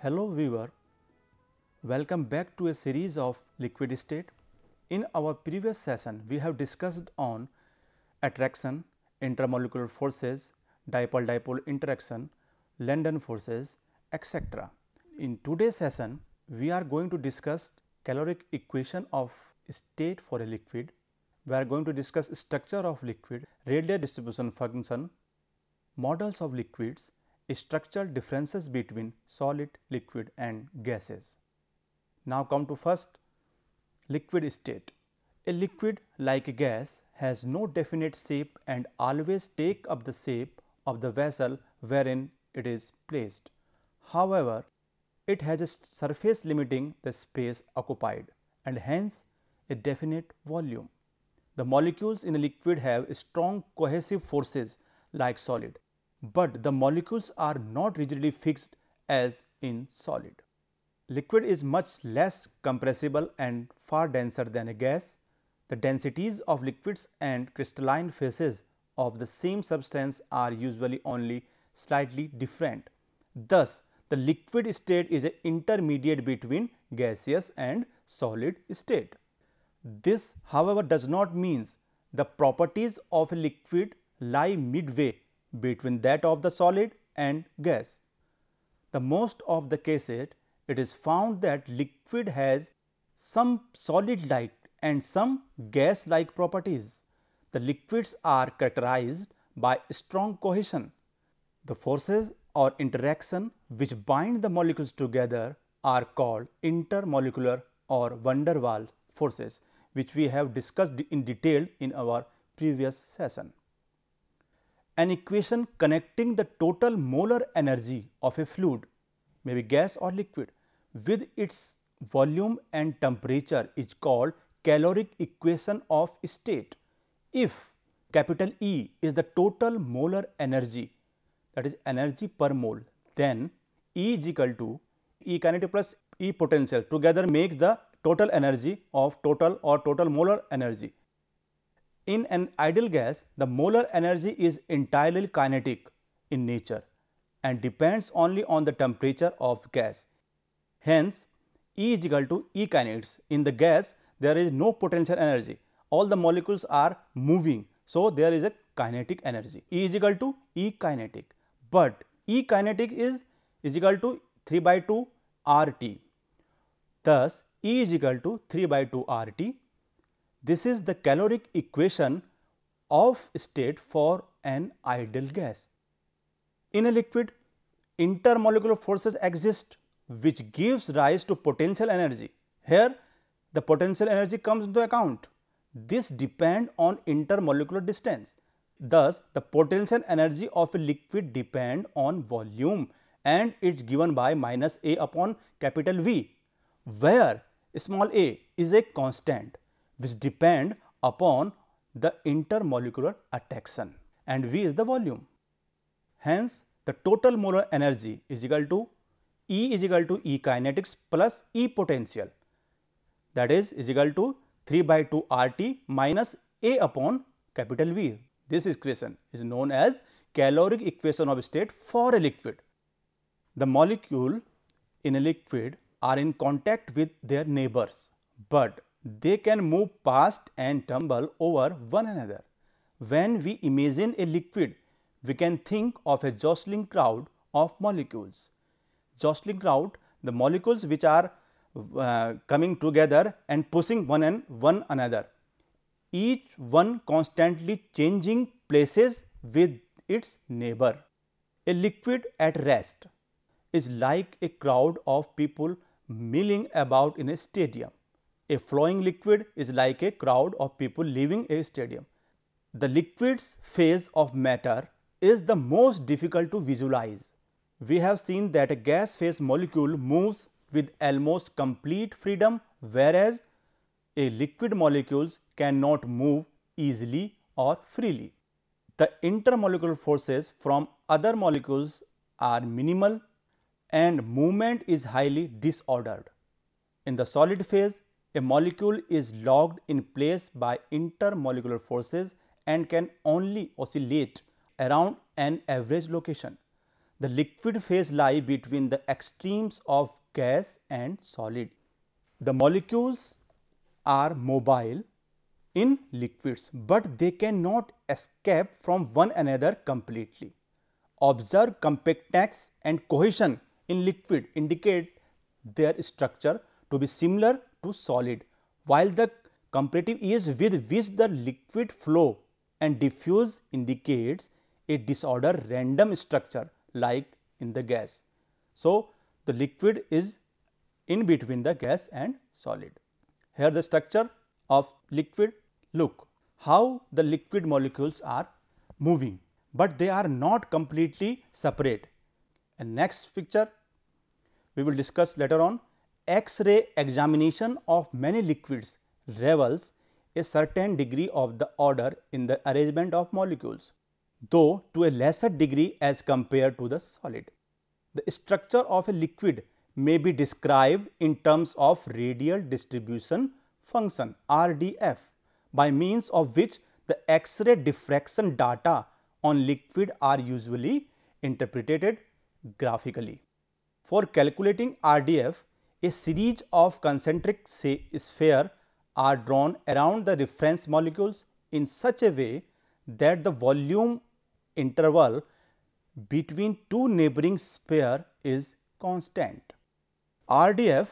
Hello viewer, welcome back to a series of liquid state. In our previous session, we have discussed on attraction, intermolecular forces, dipole-dipole interaction, London forces, etc. In today's session, we are going to discuss caloric equation of state for a liquid. We are going to discuss structure of liquid, Rayleigh distribution function, models of liquids, structural differences between solid, liquid and gases. Now come to first liquid state. A liquid like a gas has no definite shape and always take up the shape of the vessel wherein it is placed. However, it has a surface limiting the space occupied and hence a definite volume. The molecules in a liquid have strong cohesive forces like solid, but the molecules are not rigidly fixed as in solid. Liquid is much less compressible and far denser than a gas. The densities of liquids and crystalline phases of the same substance are usually only slightly different. Thus, the liquid state is an intermediate between gaseous and solid state. This, however, does not mean the properties of a liquid lie midway between that of the solid and gas. The most of the cases, it is found that liquid has some solid-like and some gas-like properties. The liquids are characterized by strong cohesion. The forces or interaction which bind the molecules together are called intermolecular or van der Waals forces, which we have discussed in detail in our previous session. An equation connecting the total molar energy of a fluid, may be gas or liquid, with its volume and temperature is called caloric equation of state. If capital E is the total molar energy, that is energy per mole, then E is equal to E kinetic plus E potential together makes the total energy of total molar energy. In an ideal gas, the molar energy is entirely kinetic in nature and depends only on the temperature of gas. Hence, E is equal to E kinetics. In the gas, there is no potential energy. All the molecules are moving. So, there is a kinetic energy. E is equal to E kinetic. But E kinetic is equal to 3 by 2 RT. Thus, E is equal to 3 by 2 RT. This is the caloric equation of state for an ideal gas. In a liquid, intermolecular forces exist which gives rise to potential energy. Here, the potential energy comes into account. This depends on intermolecular distance. Thus, the potential energy of a liquid depends on volume and it is given by minus A upon capital V, where small a is a constant which depend upon the intermolecular attraction and V is the volume. Hence, the total molar energy is equal to E is equal to E kinetics plus E potential, that is equal to 3 by 2 RT minus A upon capital V. This equation is known as caloric equation of state for a liquid. The molecule in a liquid are in contact with their neighbors, but they can move past and tumble over one another. When we imagine a liquid, we can think of a jostling crowd of molecules. Jostling crowd, the molecules which are coming together and pushing one another, each one constantly changing places with its neighbor. A liquid at rest is like a crowd of people milling about in a stadium. A flowing liquid is like a crowd of people leaving a stadium. The liquid's phase of matter is the most difficult to visualize. We have seen that a gas phase molecule moves with almost complete freedom, whereas a liquid molecules cannot move easily or freely. The intermolecular forces from other molecules are minimal and movement is highly disordered. In the solid phase, a molecule is locked in place by intermolecular forces and can only oscillate around an average location. The liquid phase lies between the extremes of gas and solid. The molecules are mobile in liquids, but they cannot escape from one another completely. Observe compactness and cohesion in liquid indicate their structure to be similar to solid, while the comparative ease with which the liquid flow and diffuse indicates a disordered random structure like in the gas. So, the liquid is in between the gas and solid. Here the structure of liquid, look how the liquid molecules are moving, but they are not completely separate. And next picture we will discuss later on. X-ray examination of many liquids reveals a certain degree of the order in the arrangement of molecules, though to a lesser degree as compared to the solid. The structure of a liquid may be described in terms of radial distribution function RDF, by means of which the X-ray diffraction data on liquid are usually interpreted graphically. For calculating RDF, a series of concentric spheres are drawn around the reference molecules in such a way that the volume interval between two neighboring spheres is constant. RDF,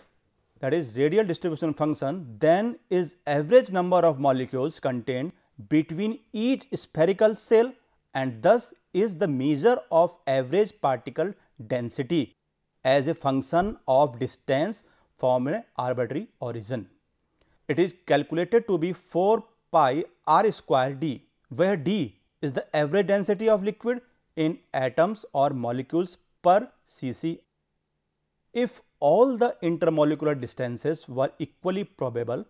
that is radial distribution function, then is average number of molecules contained between each spherical shell, and thus is the measure of average particle density as a function of distance from an arbitrary origin. It is calculated to be 4 pi r square d, where d is the average density of liquid in atoms or molecules per cc. If all the intermolecular distances were equally probable,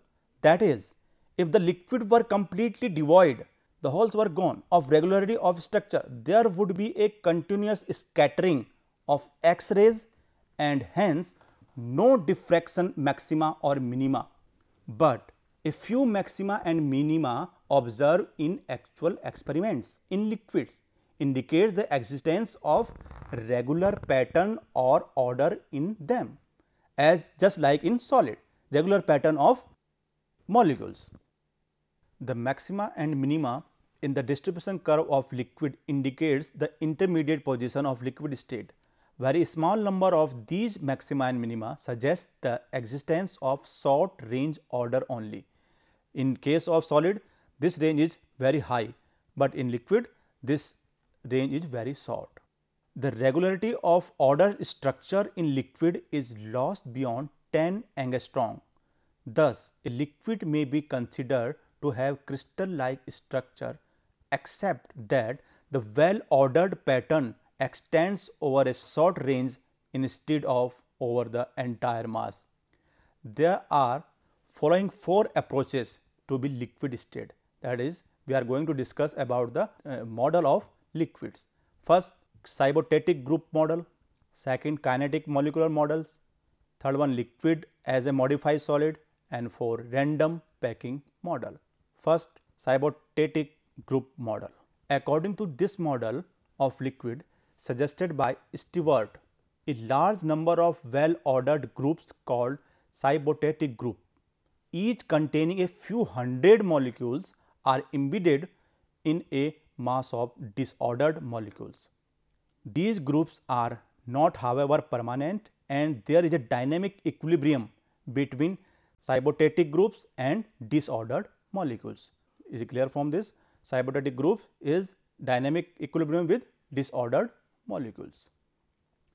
that is, if the liquid were completely devoid, the holes were gone, of regularity of structure, there would be a continuous scattering of X-rays and hence no diffraction maxima or minima, but a few maxima and minima observed in actual experiments in liquids indicates the existence of regular pattern or order in them, as just like in solid, regular pattern of molecules. The maxima and minima in the distribution curve of liquid indicates the intermediate position of liquid state. Very small number of these maxima and minima suggest the existence of short range order only. In case of solid, this range is very high, but in liquid this range is very short. The regularity of order structure in liquid is lost beyond 10 angstrom. Thus, a liquid may be considered to have crystal-like structure, except that the well-ordered pattern extends over a short range instead of over the entire mass. There are following 4 approaches to be liquid state, that is, we are going to discuss about the model of liquids. First, cybotatic group model, second kinetic molecular models, third one liquid as a modified solid, and 4 random packing model. First, cybotatic group model. According to this model of liquid suggested by Stewart, a large number of well ordered groups called cybotatic group, each containing a few hundred molecules, are embedded in a mass of disordered molecules. These groups are not, however, permanent, and there is a dynamic equilibrium between cybotatic groups and disordered molecules. Is it clear from this? Cybotatic group is dynamic equilibrium with disordered molecules.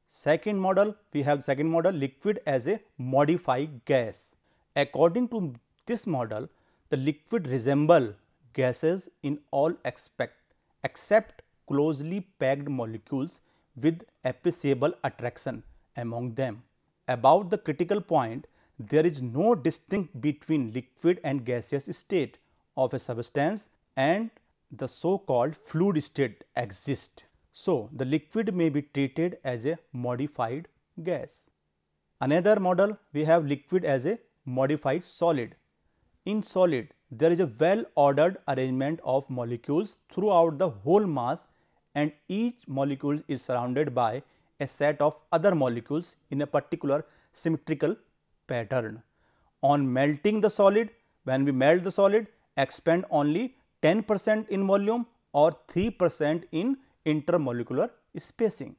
Second model, we have second model, liquid as a modified gas. According to this model, the liquid resemble gases in all aspects except closely packed molecules with appreciable attraction among them. About the critical point, there is no distinction between liquid and gaseous state of a substance, and the so called fluid state exists. So, the liquid may be treated as a modified gas. Another model, we have liquid as a modified solid. In solid, there is a well ordered arrangement of molecules throughout the whole mass, and each molecule is surrounded by a set of other molecules in a particular symmetrical pattern. On melting the solid, when we melt the solid, expand only 10% in volume or 3% in intermolecular spacing.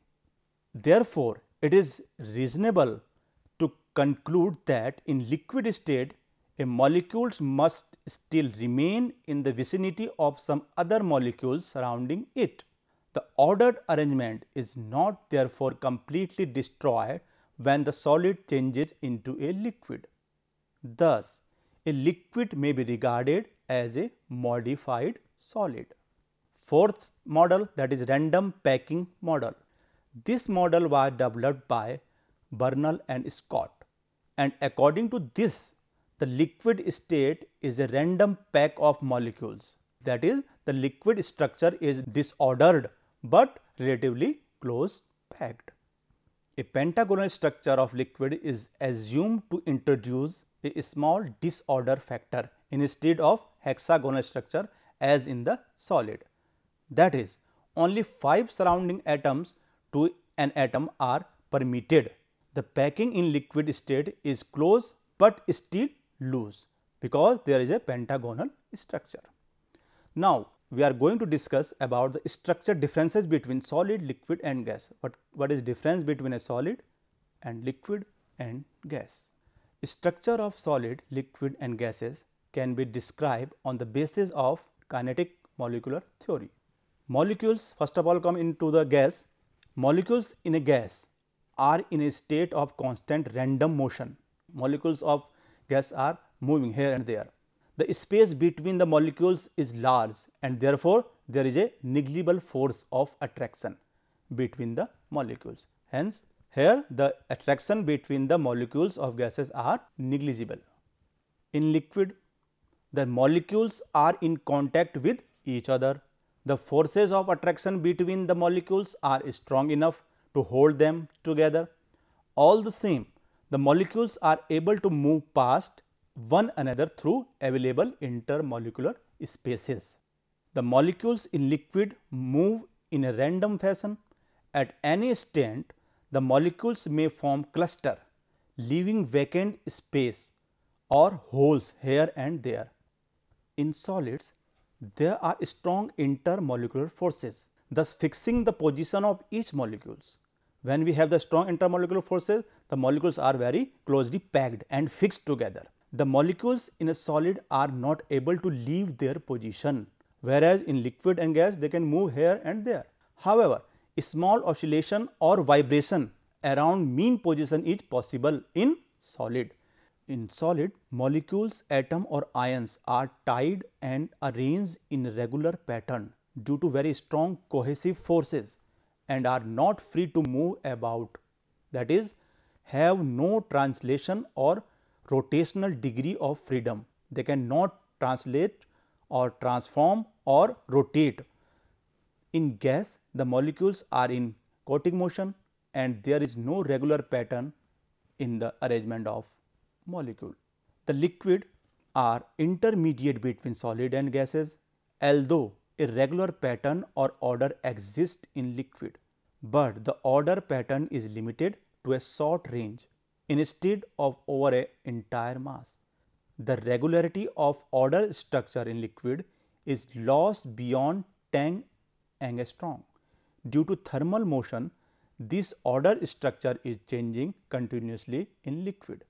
Therefore, it is reasonable to conclude that in liquid state a molecule must still remain in the vicinity of some other molecules surrounding it. The ordered arrangement is not therefore completely destroyed when the solid changes into a liquid. Thus, a liquid may be regarded as a modified solid. Fourth model, that is random packing model. This model was developed by Bernal and Scott, and according to this, the liquid state is a random pack of molecules. That is, the liquid structure is disordered, but relatively close packed. A pentagonal structure of liquid is assumed to introduce a small disorder factor instead of hexagonal structure as in the solid. That is, only 5 surrounding atoms to an atom are permitted. The packing in liquid state is close, but still loose because there is a pentagonal structure. Now, we are going to discuss about the structure differences between solid, liquid and gas. What is difference between a solid and liquid and gas? Structure of solid, liquid and gases can be described on the basis of kinetic molecular theory. Molecules first of all come into the gas. Molecules in a gas are in a state of constant random motion. Molecules of gas are moving here and there. The space between the molecules is large and therefore, there is a negligible force of attraction between the molecules. Hence, here the attraction between the molecules of gases are negligible. In liquid, the molecules are in contact with each other. The forces of attraction between the molecules are strong enough to hold them together. All the same, the molecules are able to move past one another through available intermolecular spaces. The molecules in liquid move in a random fashion. At any instant, the molecules may form cluster, leaving vacant space or holes here and there. In solids, there are strong intermolecular forces, thus fixing the position of each molecules. When we have the strong intermolecular forces, the molecules are very closely packed and fixed together. The molecules in a solid are not able to leave their position, whereas in liquid and gas they can move here and there. However, a small oscillation or vibration around mean position is possible in solid. In solid, molecules, atom or ions are tied and arranged in regular pattern due to very strong cohesive forces and are not free to move about. That is, have no translation or rotational degree of freedom. They cannot translate or transform or rotate. In gas, the molecules are in chaotic motion and there is no regular pattern in the arrangement of molecule. The liquid are intermediate between solid and gases, although a regular pattern or order exists in liquid, but the order pattern is limited to a short range instead of over an entire mass. The regularity of order structure in liquid is lost beyond 10 angstrom. Due to thermal motion, this order structure is changing continuously in liquid.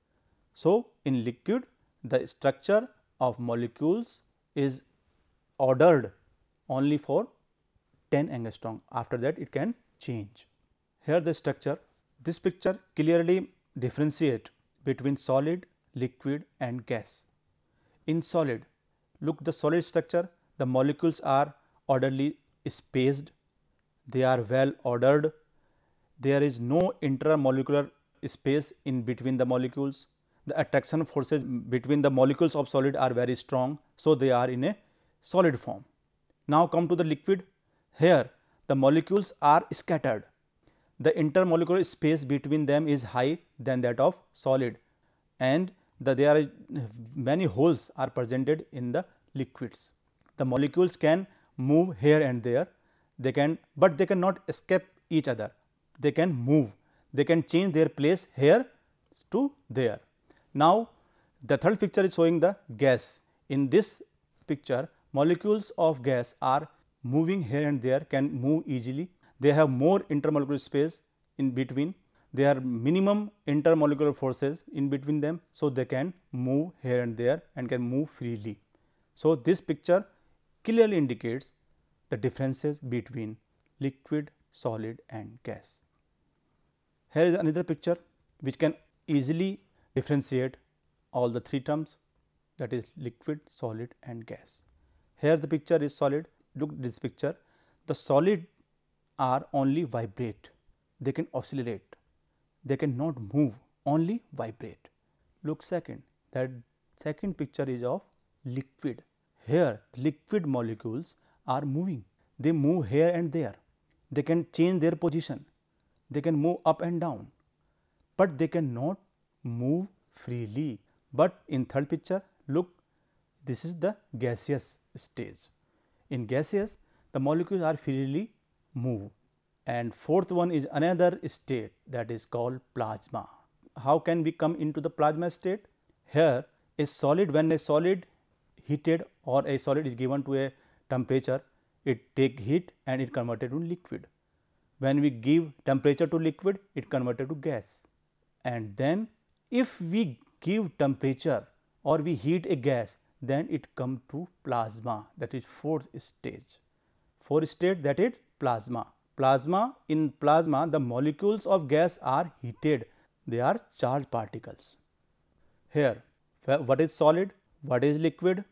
So, in liquid, the structure of molecules is ordered only for 10 angstrom. After that, it can change. Here the structure, this picture clearly differentiate between solid, liquid and gas. In solid, look the solid structure, the molecules are orderly spaced, they are well ordered, there is no intermolecular space in between the molecules. The attraction forces between the molecules of solid are very strong. So, they are in a solid form. Now, come to the liquid. Here the molecules are scattered. The intermolecular space between them is high than that of solid and there are many holes are presented in the liquids. The molecules can move here and there, they can, but they cannot escape each other. they can move, they can change their place here to there. Now, the third picture is showing the gas. In this picture, molecules of gas are moving here and there, can move easily. They have more intermolecular space in between. There are minimum intermolecular forces in between them. So, they can move here and there and can move freely. So, this picture clearly indicates the differences between liquid, solid and gas. Here is another picture which can easily differentiate all the three terms, that is liquid, solid and gas. Here the picture is solid. Look at this picture. The solid are only vibrate, they can oscillate, they cannot move, only vibrate. Look second, that second picture is of liquid. Here liquid molecules are moving, they move here and there, they can change their position, they can move up and down, but they cannot move freely. But in third picture, look, this is the gaseous stage. In gaseous, the molecules are freely move, and fourth one is another state, that is called plasma. How can we come into the plasma state? Here a solid, when a solid heated or a solid is given to a temperature, it take heat and it converted to liquid. When we give temperature to liquid, it converted to gas. And then if we give temperature or we heat a gas, then it come to plasma, that is fourth stage. Fourth state, that is plasma. Plasma, in plasma the molecules of gas are heated, they are charged particles. Here what is solid, what is liquid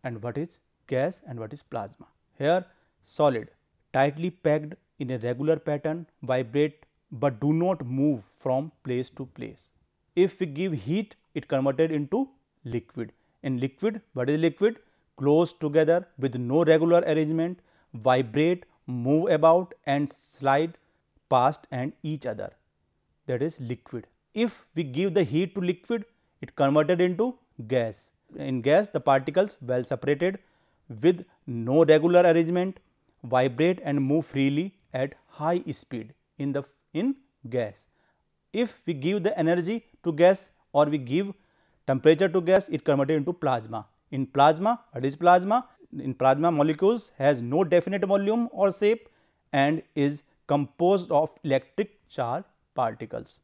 and what is gas and what is plasma. Here solid, tightly packed in a regular pattern, vibrate but do not move from place to place. If we give heat, it converted into liquid. In liquid, what is liquid? Close together with no regular arrangement, vibrate, move about and slide past and each other, that is liquid. If we give the heat to liquid, it converted into gas. In gas, the particles well separated with no regular arrangement, vibrate and move freely at high speed in gas. If we give the energy to gas or we give temperature to gas, it converted into plasma. In plasma, what is plasma? In plasma, molecules has no definite volume or shape and is composed of electric charge particles.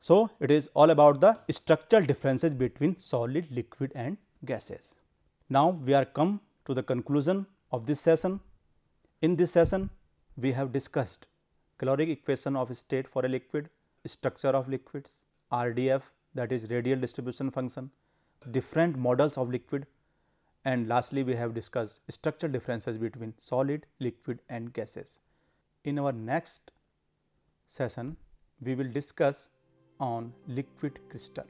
So, it is all about the structural differences between solid, liquid and gases. Now, we are come to the conclusion of this session. In this session, we have discussed caloric equation of state for a liquid, structure of liquids, RDF, that is radial distribution function, different models of liquid, and lastly we have discussed structural differences between solid, liquid and gases. In our next session, we will discuss on liquid crystal.